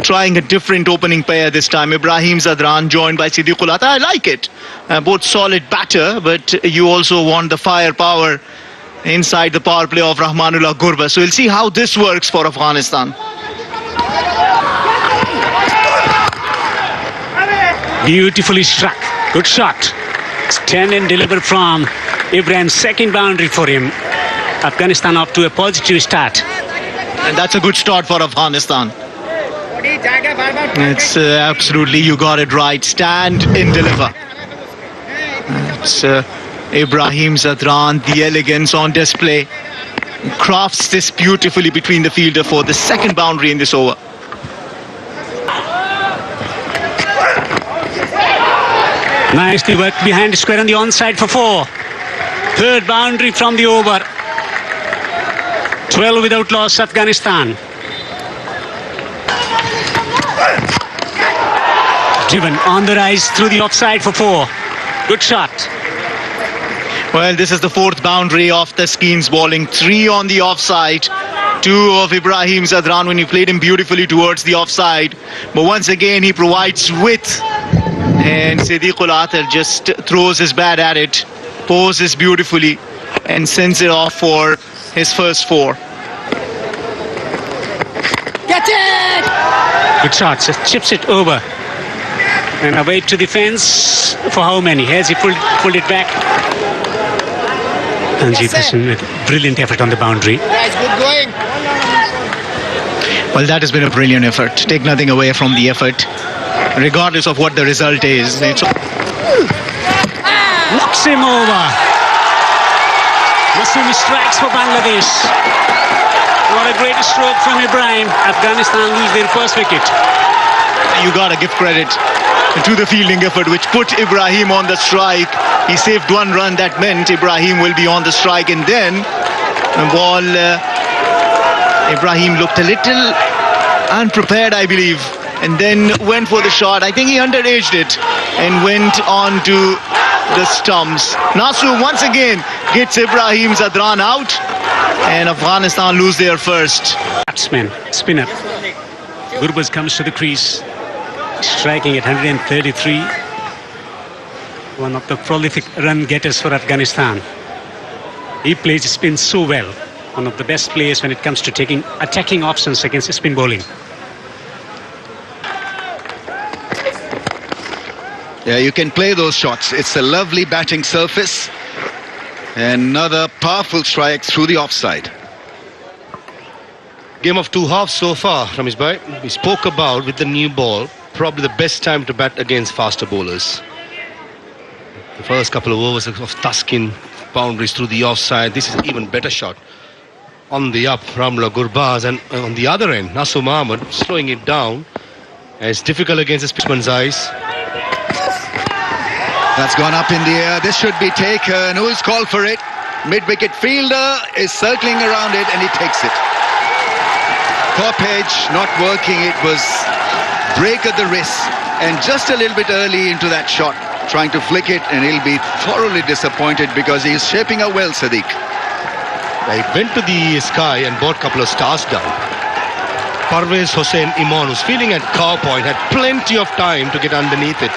trying a different opening pair this time. Ibrahim Zadran joined by Siddiqul Atta. I like it. Both solid batter, but you also want the firepower inside the power play of Rahmanullah Gurbaz. So we'll see how this works for Afghanistan. Beautifully struck. Good shot. Stand and deliver from Ibrahim's second boundary for him. Afghanistan off to a positive start. And that's a good start for Afghanistan. It's absolutely, you got it right. Stand and deliver. It's Ibrahim Zadran, the elegance on display. Crafts this beautifully between the fielder for the second boundary in this over. Nicely worked behind square on the onside for 4. Third boundary from the over. 12 without loss, Afghanistan. Driven on the rise through the offside for 4. Good shot. Well, this is the fourth boundary of the Skeens bowling. 3 on the offside. 2 of Ibrahim Zadran when he played him beautifully towards the offside. But once again, he provides width. And Siddiqul Atta just throws his bat at it, poses beautifully, and sends it off for his first 4. Get it! Good shot. Chips it over. And away to the fence for how many? Has he pulled it back? Anjeet Hassan with brilliant effort on the boundary. Guys, good going. Well, that has been a brilliant effort. Take nothing away from the effort, regardless of what the result is. Knocks him over. Wasim strikes for Bangladesh. What a great stroke from Ibrahim. Afghanistan lose their first wicket. You got to give credit to the fielding effort which put Ibrahim on the strike. He saved 1 run. That meant Ibrahim will be on the strike. And then the ball, Ibrahim looked a little unprepared, I believe, and then went for the shot. I think he underaged it and went on to the stumps. Nasu once again gets Ibrahim Zadran out, and Afghanistan lose their first. Batsman, spinner. Gurbaz comes to the crease, striking at 133. One of the prolific run getters for Afghanistan. He plays spin so well. One of the best players when it comes to taking attacking options against spin bowling. Yeah, you can play those shots. It's a lovely batting surface. Another powerful strike through the offside. Game of 2 halves so far, Ramesh bhai. We spoke about with the new ball, probably the best time to bat against faster bowlers. The first couple of overs of Taskin, boundaries through the offside. This is an even better shot. On the up, Rahmanullah Gurbaz, and on the other end, Nasu Mohammed slowing it down. It's difficult against the batsman's eyes. That's gone up in the air. This should be taken. Who's called for it? Mid-wicket fielder is circling around it and he takes it. Top edge not working. It was break at the wrist and just a little bit early into that shot, trying to flick it, and he'll be thoroughly disappointed because he's shaping up well, Sadiq. He went to the sky and brought a couple of stars down. Parvez Hossain Iman, who's feeling at cow point, had plenty of time to get underneath it.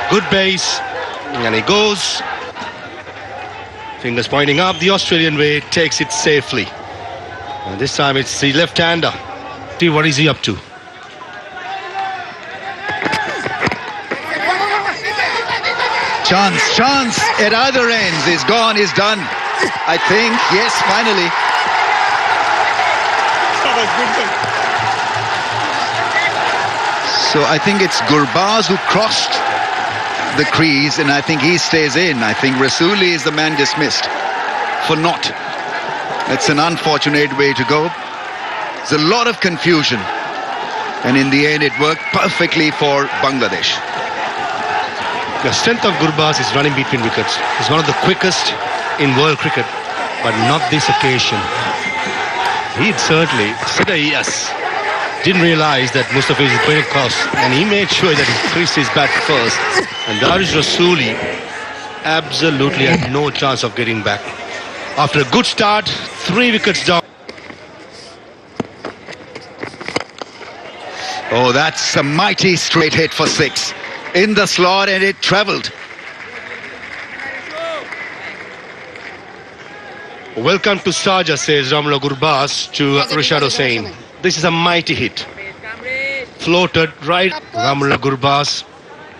Good base, and he goes. Fingers pointing up the Australian way, takes it safely. And this time it's the left-hander. See what is he up to. Chance at either ends. He's gone, he's done. I think, yes, finally. So I think it's Gurbaz who crossed the crease, and I think he stays in. I think Rasuli is the man dismissed for not. It's an unfortunate way to go. There's a lot of confusion, and in the end it worked perfectly for Bangladesh. The strength of Gurbaz is running between wickets. He's one of the quickest in world cricket, but not this occasion. He'd certainly said a yes. Didn't realize that Mustafiz is going across, and he made sure that he creased his bat first. And Darius Rasuli absolutely had no chance of getting back. After a good start, 3 wickets down. Oh, that's a mighty straight hit for 6. In the slot, and it travelled. Welcome to Sharjah, says Ramla Gurbaz to Rashad Hussain. This is a mighty hit. Floated right. Ramla Gurbaz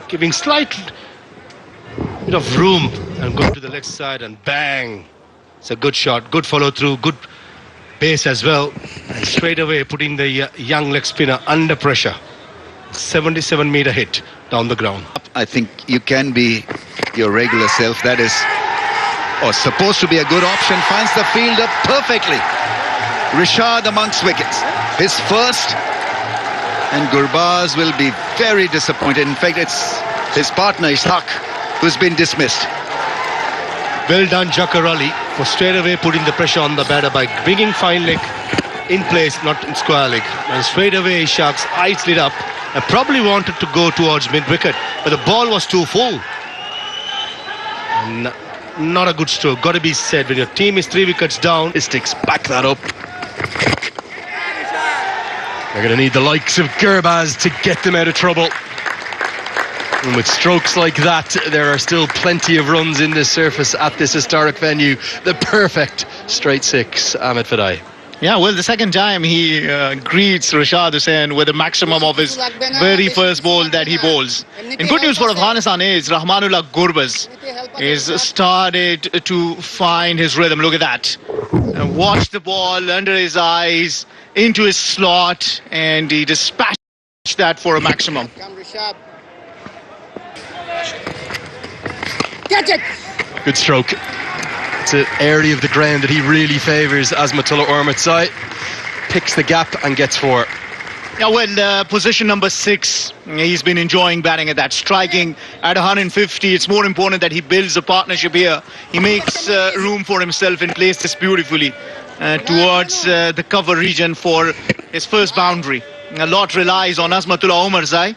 giving slight bit of room and go to the left side and bang. It's a good shot, good follow through, good pace as well. And straight away putting the young leg spinner under pressure. 77-meter hit down the ground. I think you can be your regular self. That is supposed to be a good option. Finds the fielder perfectly. Rashad amongst wickets. His first. And Gurbaz will be very disappointed. In fact, it's his partner, Ishaq, who's been dismissed. Well done, Jakar Ali, for straight away putting the pressure on the batter by bringing fine leg in place, not in square leg. And straight away, Ishaq's eyes lit up and probably wanted to go towards mid-wicket, but the ball was too full. And not a good stroke, got to be said. When your team is 3 wickets down, Statistics back that up. They're going to need the likes of Gurbaz to get them out of trouble. And with strokes like that, there are still plenty of runs in this surface at this historic venue. The perfect straight 6, Ahmed Fadai. Yeah, well, the second time he greets Rashad Hussain with the maximum of his very first ball that he bowls. And good news for Afghanistan is Rahmanullah Gurbaz is started to find his rhythm. Look at that. Watch the ball under his eyes, into his slot, and he dispatched that for a maximum. Catch it! Good stroke. It's an area of the ground that he really favours. Azmatullah Ormatzai picks the gap and gets 4. Yeah, well, position number 6, he's been enjoying batting at that. Striking at 150, it's more important that he builds a partnership here. He makes room for himself and plays this beautifully towards the cover region for his first boundary. A lot relies on Azmatullah Omarzai,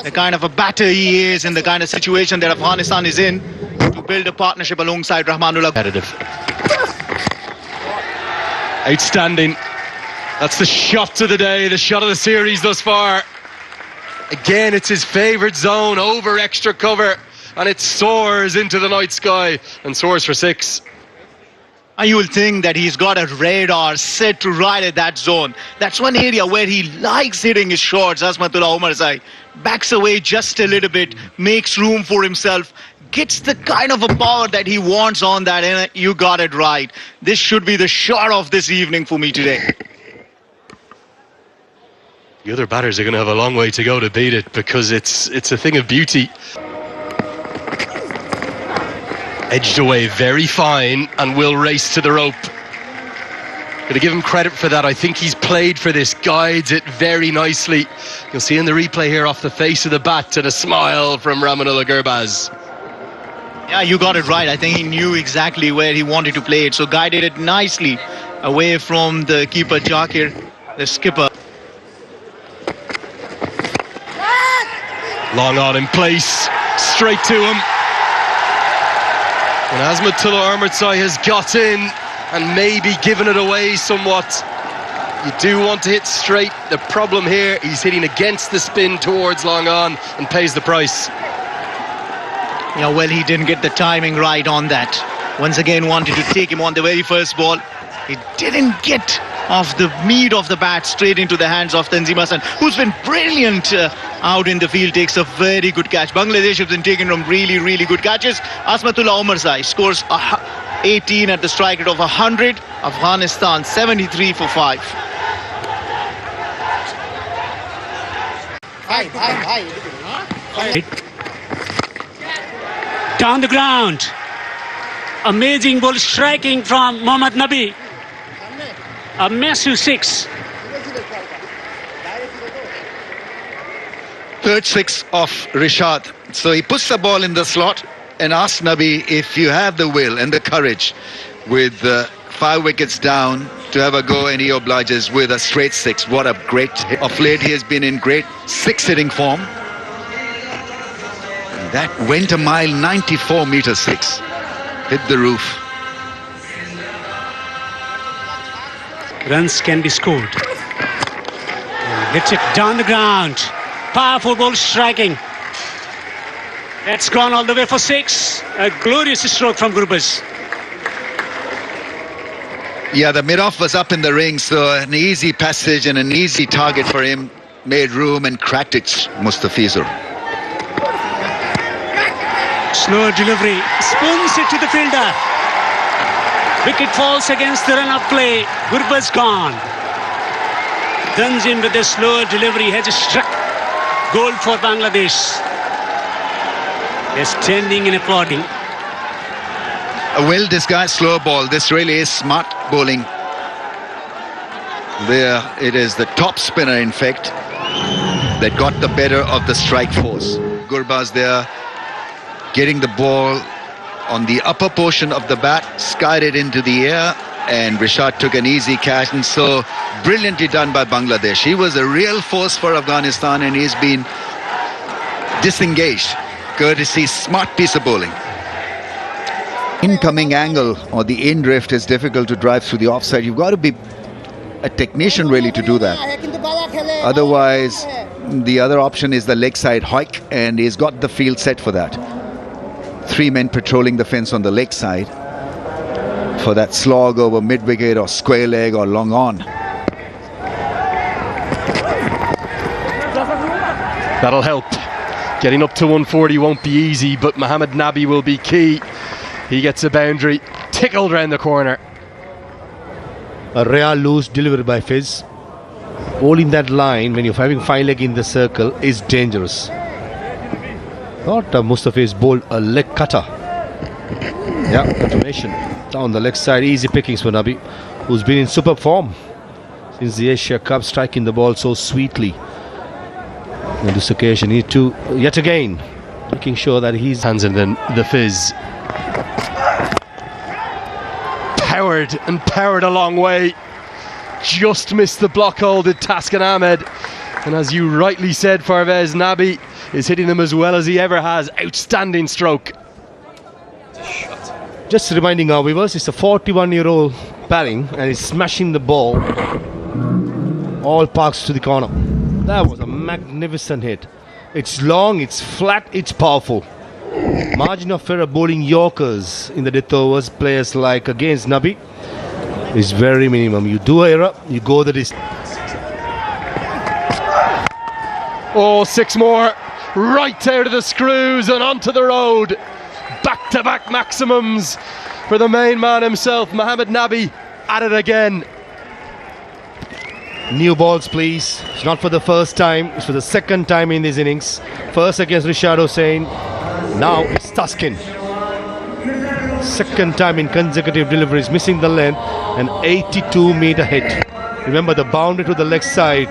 the kind of a batter he is and the kind of situation that Afghanistan is in, to build a partnership alongside Rahmanullah. Competitive. Outstanding. That's the shot of the day, the shot of the series thus far. Again, it's his favourite zone, over extra cover, and it soars into the night sky and soars for 6. You will think that he's got a radar set right at that zone. That's one area where he likes hitting his shots. Azmatullah Omarzai backs away just a little bit, makes room for himself, gets the kind of a power that he wants on that, and you got it right. This should be the shot of this evening for me today. The other batters are going to have a long way to go to beat it, because it's a thing of beauty. Edged away very fine and will race to the rope. Going to give him credit for that. I think he's played for this, guides it very nicely. You'll see in the replay here off the face of the bat, and a smile from Rahmanullah Gurbaz. Yeah, you got it right. I think he knew exactly where he wanted to play it, so guided it nicely away from the keeper Jakir, the skipper. Long on in place, straight to him. And Azmatullah Ormatzai has got in and maybe given it away somewhat. You do want to hit straight. The problem here, he's hitting against the spin towards long on and pays the price. Yeah, well, he didn't get the timing right on that. Once again, wanted to take him on the very first ball. He didn't get off the meat of the bat straight into the hands of Tanzim Hassan, who's been brilliant out in the field, takes a very good catch. Bangladesh has been taking some really, really good catches. Azmatullah Omarzai scores 18 at the strike rate of 100. Afghanistan 73 for 5. Down the ground. Amazing ball striking from Mohammad Nabi. A massive 6. Third 6 of Rashad. So he puts the ball in the slot and asks Nabi if you have the will and the courage with 5 wickets down to have a go, and he obliges with a straight 6. What a great hit. Of late he has been in great 6 hitting form. And that went a mile, 94-meter 6. Hit the roof. Runs can be scored. And Hits it down the ground. Powerful ball striking. That's gone all the way for 6. A glorious stroke from Gurbaz. Yeah, the mid-off was up in the ring, so an easy passage and an easy target for him. Made room and cracked it, Mustafizur. Slow delivery. Spoons it to the fielder. Wicket falls against the run-up play. Gurbaz gone. Guns in with a slow delivery. Has struck goal for Bangladesh. They're standing and applauding. A well-disguised slow ball. This really is smart bowling. There it is, the top spinner, in fact, that got the better of the strike force. Gurbaz there, getting the ball on the upper portion of the bat, skied it into the air, and Rishad took an easy catch, and so brilliantly done by Bangladesh. He was a real force for Afghanistan, and he's been disengaged. Courtesy, smart piece of bowling. Incoming angle or the in drift is difficult to drive through the offside. You've got to be a technician really to do that. Otherwise, the other option is the leg side hike, and he's got the field set for that. 3 men patrolling the fence on the leg side for that slog over mid-wicket or square leg or long on. That'll help. Getting up to 140 won't be easy, but Mohammad Nabi will be key. He gets a boundary, tickled round the corner. A rare loose delivery by Fizz. Bowling that line when you're having 5 leg in the circle is dangerous. Thought Mustafiz bowled a leg cutter. Yeah, continuation. Down the leg side, easy pickings for Nabi, who's been in superb form since the Asia Cup, striking the ball so sweetly. On this occasion, he too, yet again, making sure that he's Hands in the Fizz. Powered a long way. Just missed the block hole, did Taskin Ahmed. And as you rightly said, Parvez, Nabi is hitting them as well as he ever has. Outstanding stroke. just reminding our viewers, it's a 41-year-old batting and he's smashing the ball all parks to the corner. That was a magnificent hit. It's long, it's flat, it's powerful. Margin of error bowling Yorkers in the death overs, players like against Nabi, is very minimum. You do error, you go the distance. Oh, 6 more. Right out of the screws and onto the road. Back-to-back maximums for the main man himself, Mohammad Nabi, at it again. New balls, please. It's not for the first time, it's for the second time in this innings. First against Rishad Hussain, now it's Taskin. Second time in consecutive deliveries, missing the length, an 82-meter hit. Remember, the boundary to the leg side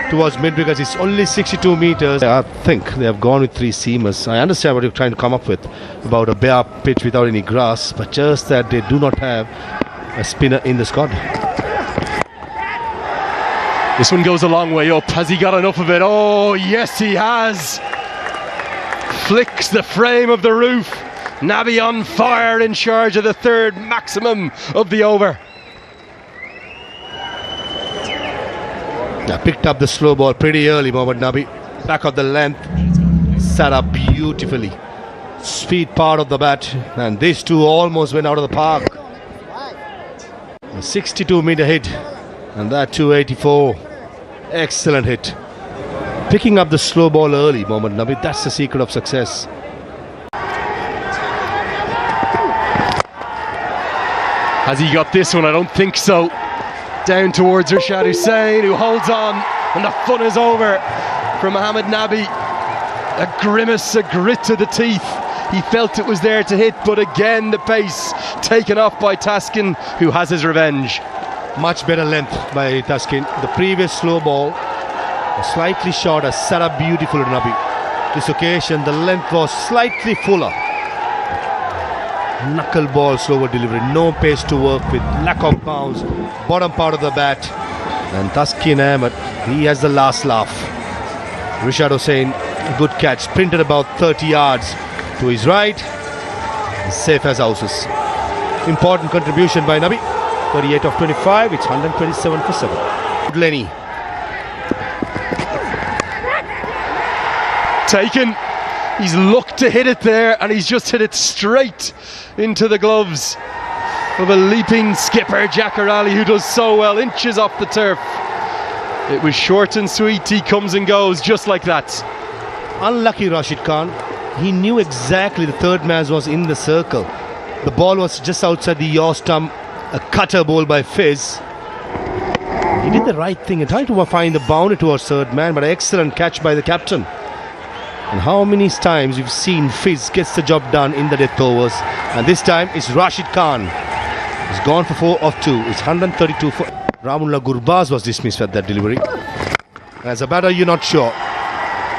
towards mid-wicket is only 62 meters. I think they have gone with 3 seamers. I understand what you're trying to come up with about a bare pitch without any grass, but just that they do not have a spinner in the squad. This one goes a long way up. Has he got enough of it? Oh, yes, he has. Flicks the frame of the roof. Nabi on fire, in charge of the 3rd maximum of the over. Picked up the slow ball pretty early, Mohammad Nabi. Back of the length, set up beautifully. Speed part of the bat, and these two almost went out of the park. A 62-meter hit, and that 284. Excellent hit. Picking up the slow ball early, Mohammad Nabi, that's the secret of success. Has he got this one? I don't think so. Down towards Rishad Hussain, who holds on, and the fun is over for Mohammad Nabi. A grimace, a grit to the teeth. He felt it was there to hit, but again the pace taken off by Taskin, who has his revenge. Much better length by Taskin. The previous slow ball was slightly shorter, set up beautiful to Nabi. This occasion the length was slightly fuller. Knuckleball slower delivery, no pace to work with, lack of bounce, bottom part of the bat, and Taskin Ahmed, he has the last laugh. Rishad Hussain, good catch, sprinted about 30 yards to his right, safe as houses. Important contribution by Nabi, 38 of 25, it's 127 for 7. Lenny. Taken. He's looked to hit it there, and he's just hit it straight into the gloves of a leaping skipper, Jackarali, who does so well, inches off the turf. It was short and sweet. He comes and goes just like that. Unlucky Rashid Khan. He knew exactly the third man was in the circle. The ball was just outside the yaw stump. A cutter ball by Fizz. He did the right thing and tried to find the boundary towards third man, but an excellent catch by the captain. And how many times you've seen Fizz gets the job done in the death overs, and this time it's Rashid Khan. He's gone for 4 of 2. It's 132 for Rahmanullah Gurbaz was dismissed at that delivery. As a batter, you're not sure.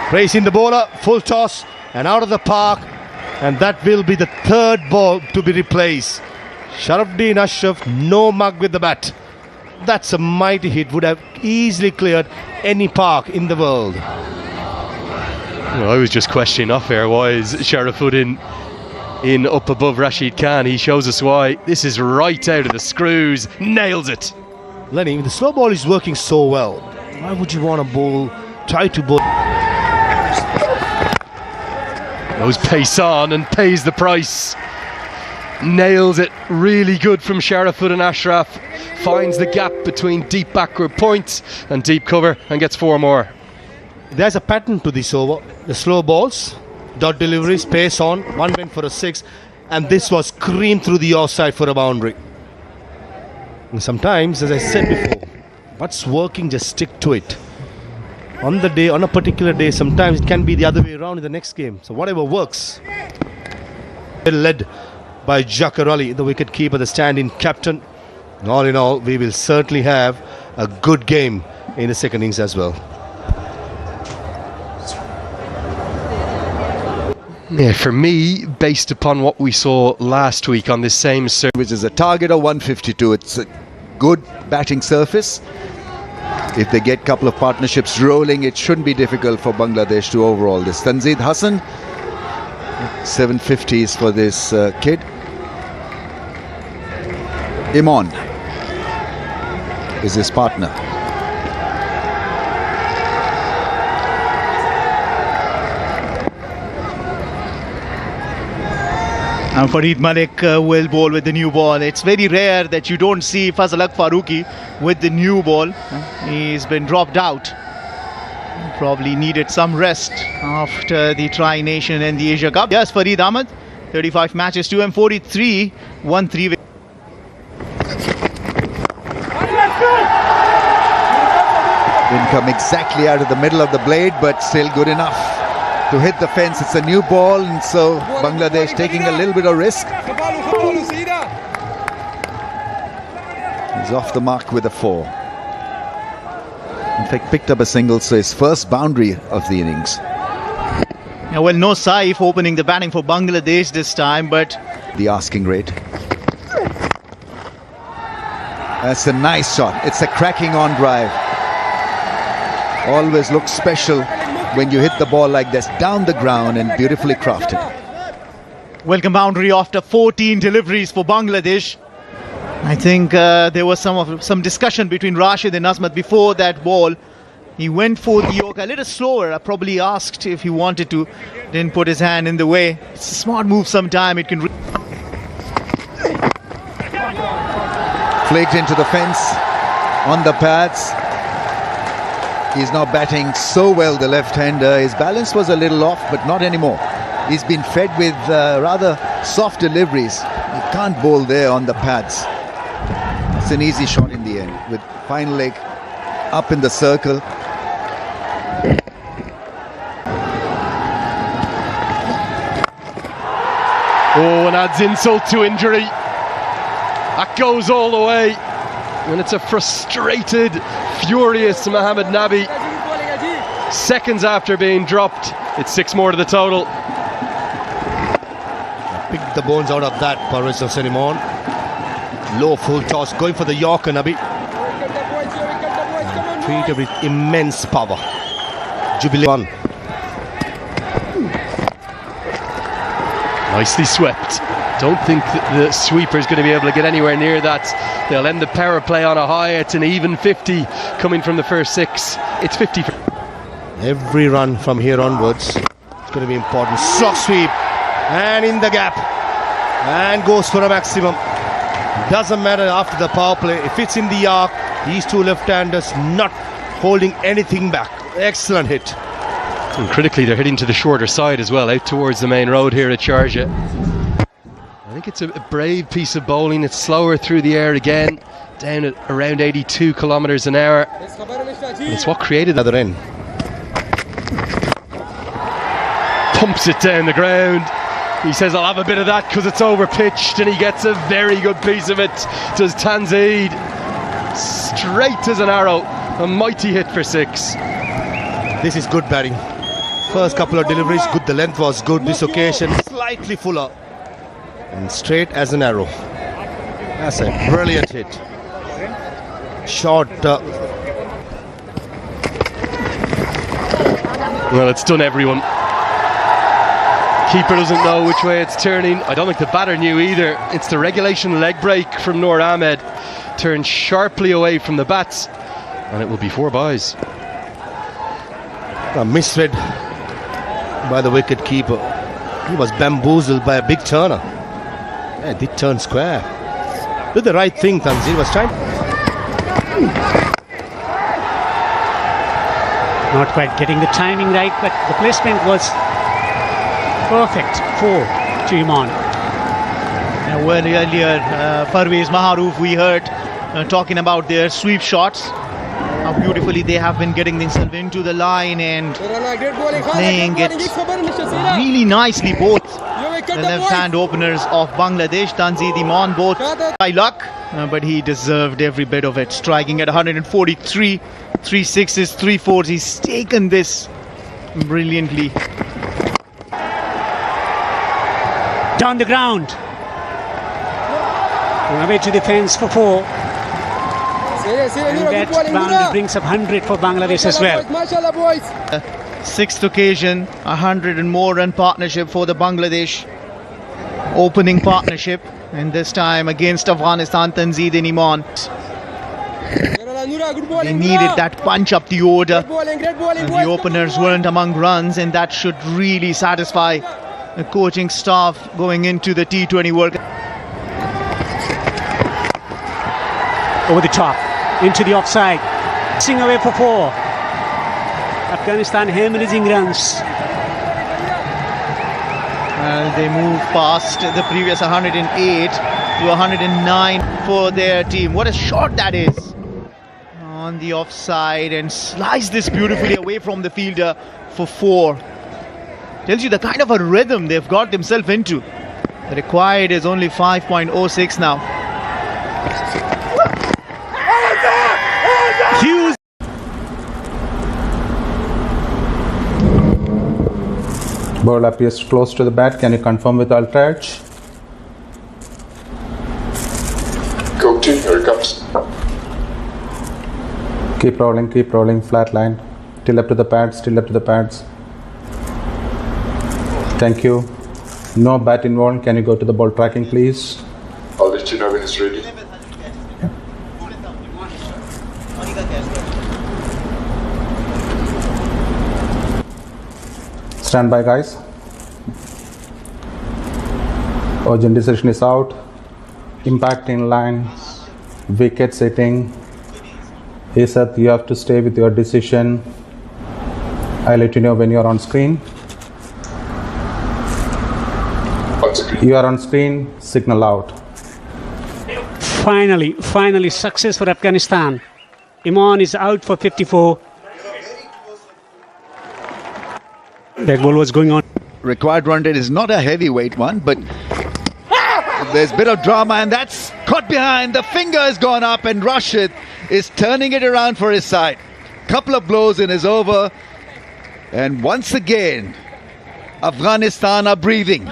Praising the bowler, full toss and out of the park, and that will be the third ball to be replaced. Sharafuddin Ashraf, no mug with the bat. That's a mighty hit, would have easily cleared any park in the world. Well, I was just questioning off air, why is Sharafuddin in up above Rashid Khan? He shows us why. This is right out of the screws, nails it. Lenny, the slow ball is working so well. Why would you want to try to bowl? Goes pace on and pays the price. Nails it, really good from Sharafuddin Ashraf. Finds the gap between deep backward points and deep cover and gets 4 more. There's a pattern to this over. The slow balls, dot deliveries, pace on, one went for a 6, and this was creamed through the offside for a boundary. And sometimes, as I said before, what's working, just stick to it. On the day, on a particular day, sometimes it can be the other way around in the next game. So whatever works. Led by Jackarali, the wicket keeper, the stand-in captain. All in all, we will certainly have a good game in the second innings as well. Yeah, for me, based upon what we saw last week on this same surface, which is a target of 152. It's a good batting surface. If they get a couple of partnerships rolling, it shouldn't be difficult for Bangladesh to overall this. Tanzid Hassan, 750s for this kid. Imon is his partner. And Farid Malik will bowl with the new ball. It's very rare that you don't see Fazal Haq Farooqi with the new ball. He's been dropped out. Probably needed some rest after the Tri-Nation and the Asia Cup. Yes, Farid Ahmed, 35 matches, 2 and 43, 1-3. Didn't come exactly out of the middle of the blade, but still good enough to hit the fence. It's a new ball, and so Bangladesh taking a little bit of risk. He's off the mark with a 4. In fact, picked up a single, so his first boundary of the innings. Yeah, well, no Saif opening the batting for Bangladesh this time, but the asking rate. That's a nice shot. It's a cracking on drive. Always looks special when you hit the ball like this, down the ground, and beautifully crafted. Welcome boundary after 14 deliveries for Bangladesh. I think there was some discussion between Rashid and Azmat before that ball. He went for the Yorker a little slower. I probably asked if he wanted to. Didn't put his hand in the way. It's a smart move sometime. It can... Flaked into the fence on the pads. He's now batting so well, the left-hander. His balance was a little off, but not anymore. He's been fed with rather soft deliveries. He can't bowl there on the pads. It's an easy shot in the end, with fine leg up in the circle. Oh, and adds insult to injury. That goes all the way. And it's a frustrated, furious Mohamed Nabi. Seconds after being dropped, it's 6 more to the total. Picked the bones out of that, Paris Salimon. Low full toss, going for the Yorker, Nabi. Treated with immense power. Jubilee one. Nicely swept. Don't think that the sweeper is going to be able to get anywhere near that. They'll end the power play on a high. It's an even 50 coming from the first 6. It's 50. Every run from here onwards going to be important. Soft sweep and in the gap and goes for a maximum. Doesn't matter after the power play. If it's in the arc, these two left-handers not holding anything back. Excellent hit. And critically, they're hitting to the shorter side as well, out towards the main road here at Sharjah. I think it's a brave piece of bowling. It's slower through the air again, down at around 82 kilometres an hour. And it's what created the Other end. Pumps it down the ground. He says, I'll have a bit of that because it's over pitched, and he gets a very good piece of it. Does Tanzid. Straight as an arrow. A mighty hit for 6. This is good batting. First couple of deliveries, good. The length was good. This occasion, slightly fuller. And straight as an arrow. That's a brilliant hit. Short. Well, it's done everyone. Keeper doesn't know which way it's turning. I don't think the batter knew either. It's the regulation leg break from Noor Ahmed. Turned sharply away from the bats. And it will be 4 byes. Misread by the wicket keeper. He was bamboozled by a big turner. Yeah, did turn square. Did the right thing, Tanzir was trying. Not quite getting the timing right, but the placement was perfect for Iman. Well, earlier, Parvez Maharouf, we heard talking about their sweep shots. How beautifully they have been getting themselves into the line and playing it really nicely, both the left-hand openers of Bangladesh, Tanzid Iman, both by luck, but he deserved every bit of it, striking at 143, 3 sixes, 3 fours. He's taken this brilliantly. Down the ground. Away to the fence for 4. And that boundary brings up 100 for Bangladesh as well. 6th occasion, 100 and more run partnership for the Bangladesh opening partnership, and this time against Afghanistan, Tanzid and Iman. They needed that punch up the order, and the openers weren't among runs, and that should really satisfy the coaching staff going into the T20 World Cup. Over the top, into the offside, sing away for 4. Afghanistan hemorrhaging runs. They move past the previous 108 to 109 for their team. What a shot that is! On the offside, and slice this beautifully away from the fielder for 4. Tells you the kind of a rhythm they've got themselves into. The required is only 5.06 now. Hughes. Ball appears close to the bat. Can you confirm with Ultra Edge? Go to, here it comes. Keep rolling, flat line. Still up to the pads, still up to the pads. Thank you. No bat involved. Can you go to the ball tracking, please? I'll let you know when it's ready. Stand by, guys. Urgent decision is out. Impact in line. Wicket sitting. Isat, you have to stay with your decision. I'll let you know when you're on screen. On screen. You are on screen. Signal out. Finally success for Afghanistan. Iman is out for 54. That ball was going on. Required run rate is not a heavyweight one, but there's a bit of drama, and that's caught behind. The finger has gone up, and Rashid is turning it around for his side. Couple of blows and is over. And once again, Afghanistan are breathing.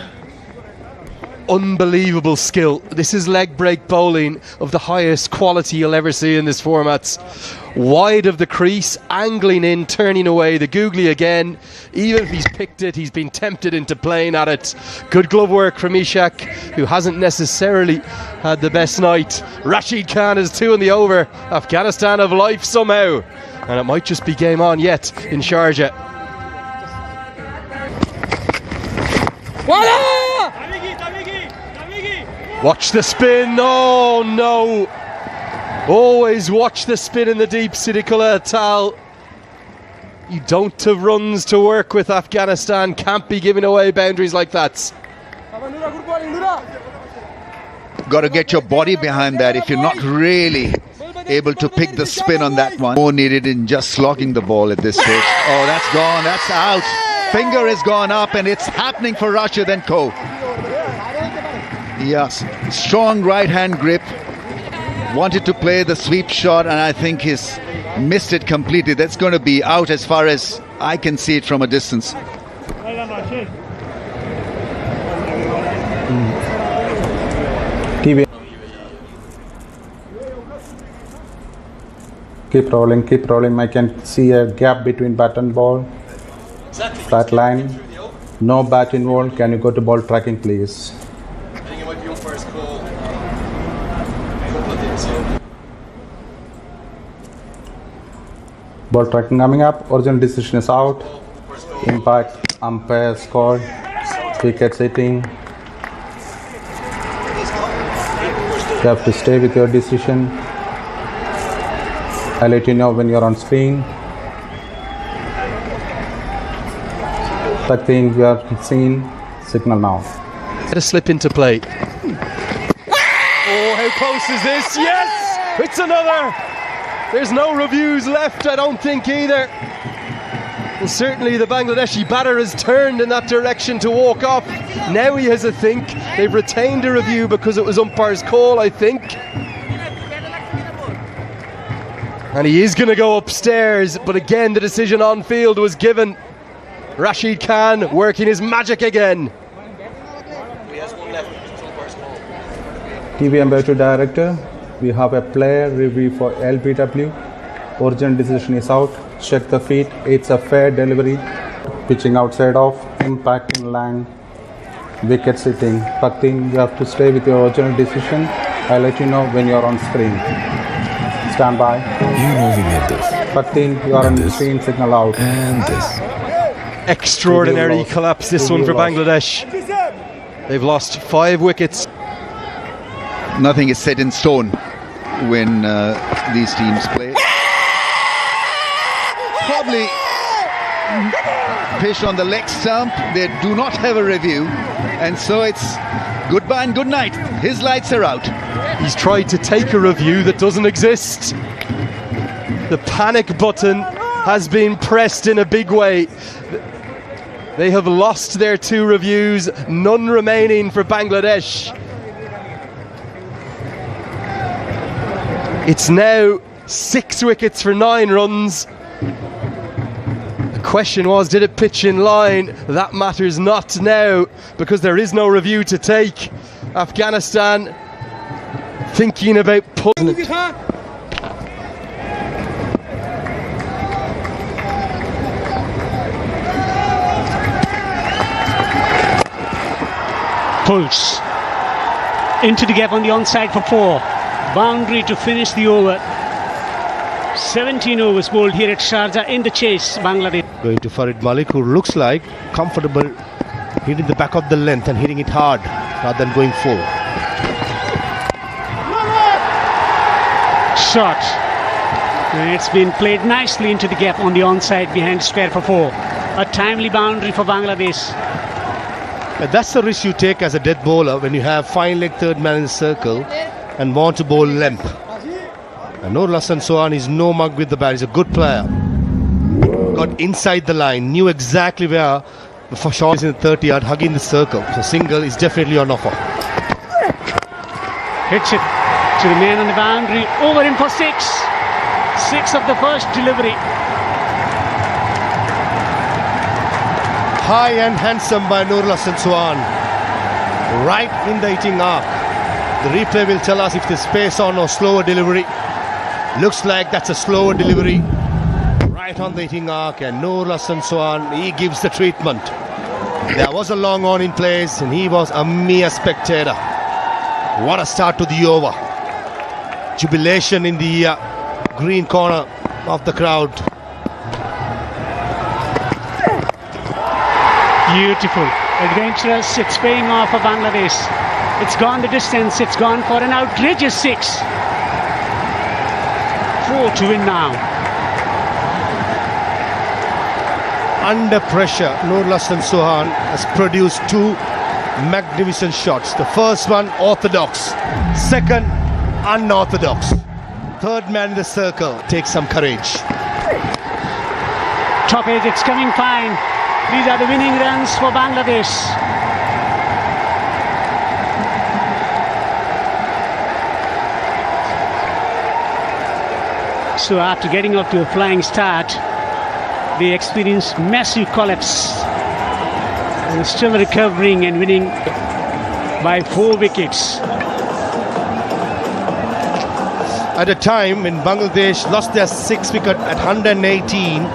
Unbelievable skill. This is leg break bowling of the highest quality you'll ever see in this format. Wide of the crease, angling in, turning away. The googly again. Even if he's picked it, he's been tempted into playing at it. Good glove work from Ishak, who hasn't necessarily had the best night. Rashid Khan is 2 in the over. Afghanistan have life somehow, and it might just be game on yet in Sharjah. Watch the spin. Oh no. Always watch the spin in the deep, Sidikula Tal. You don't have runs to work with. Afghanistan can't be giving away boundaries like that. Got to get your body behind that if you're not really able to pick the spin on that one. More needed in just slogging the ball at this stage. Oh, that's gone, that's out. Finger has gone up and it's happening for Rashid and co. Yes, strong right hand grip. Wanted to play the sweep shot and I think he's missed it completely. That's going to be out as far as I can see it from a distance. TV. Keep rolling, keep rolling. I can see a gap between bat and ball. Flat line. No bat involved. Can you go to ball tracking, please? I think it might be your first call. Ball tracking coming up. Original decision is out. Impact. Umpire scored. Wicket sitting. You have to stay with your decision. I'll let you know when you're on screen. Thing you are seeing. Signal now. Let a slip into play. Oh, how close is this? Yes! It's another! There's no reviews left, I don't think either. Well, certainly the Bangladeshi batter has turned in that direction to walk off. Now he has a think. They've retained a review because it was umpire's call, I think. And he is going to go upstairs, but again the decision on field was given. Rashid Khan working his magic again. TV Umpire Director, we have a player review for LBW. Original decision is out. Check the feet. It's a fair delivery. Pitching outside off. Impact in line. Wicket sitting. Paktin, you have to stay with your original decision. I'll let you know when you're on screen. Stand by. You know we made this. Paktin, you are on the screen. Signal out. And this. Extraordinary collapse this one for Bangladesh. They've lost 5 wickets. Nothing is set in stone when these teams play. Probably fish on the leg stump. They do not have a review, and so it's goodbye and good night. His lights are out. He's tried to take a review that doesn't exist. The panic button has been pressed in a big way. They have lost their 2 reviews, none remaining for Bangladesh. It's now 6 wickets for 9 runs. The question was, did it pitch in line? That matters not now because there is no review to take. Afghanistan thinking about pulling it. Pulse into the gap on the onside for 4. Boundary to finish the over. 17 overs bowled here at Sharjah in the chase. Bangladesh Going to Farid Malik, who looks like comfortable hitting the back of the length and hitting it hard rather than going full. shot. And it's been played nicely into the gap on the onside behind square for 4. A timely boundary for Bangladesh. That's the risk you take as a death bowler when you have fine leg third man in the circle and want to bowl length. And Nur Hassan Sohan is no mug with the bat. He's a good player. Got inside the line, knew exactly where the shot is in the 30-yard, hugging the circle. So single is definitely on offer. Hits it to the man on the boundary. Over him for 6. 6 of the first delivery. High and handsome by Nur Hassan Sohan. Right in the hitting arc. The replay will tell us if there's space on or slower delivery. Looks like that's a slower delivery. Right on the hitting arc, and Nur Hassan Sohan, he gives the treatment. There was a long on in place and he was a mere spectator. What a start to the over. Jubilation in the green corner of the crowd. Beautiful. Adventurous, it's paying off for Bangladesh. It's gone the distance, it's gone for an outrageous 6. 4 to win now. Under pressure, Nurul Hasan Sohan has produced 2 magnificent shots. The first one, orthodox. Second, unorthodox. Third man in the circle takes some courage. Top edge, it's coming fine. These are the winning runs for Bangladesh. So after getting off to a flying start, they experienced massive collapse. And still recovering and winning by 4 wickets. At a time when Bangladesh lost their 6th wicket at 118,